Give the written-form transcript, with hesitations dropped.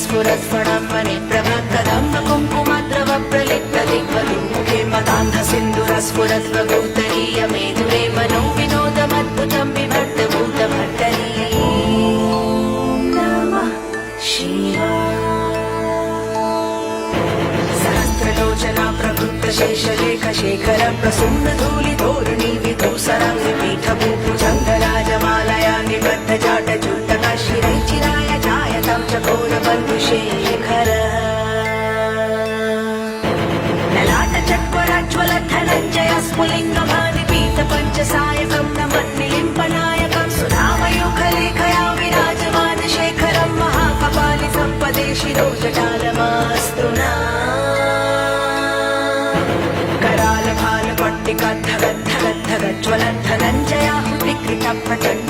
स्फुरत्फणमणि प्रभक्कदम्ब कुङ्कुमद्रव प्रलिप्तदिग्वलिमुखे मदान्धसिन्दुरस्फुरद्वगौतरीय मेधुरे मनो विनोदमद्भुतं विभक्तभूतभट्टरी नमः शिवाय सहस्रलोचना प्रकृत शेषलेख शेखर प्रसुम्न धूलिधोरणी विधूसराङ्गि पीठभूभुजङ्गराजमालया निबद्ध जाटचूर्तका शिरैचिराय जायतां चकोरबन्धुशेखर ललाटचक्वराज्वल धनञ्जय स्फुलिङ्गभानि पीतपञ्चसायकं नमन्निलिम्पनायकं सुधामयूखलेखया विराजमान शेखरं महाकपालि सम्पदे शिरोजटालमास्तु नः करालभालपट्टिका धगद्धगद्धगज्ज्वल धनञ्जया विकृत प्रचण्ड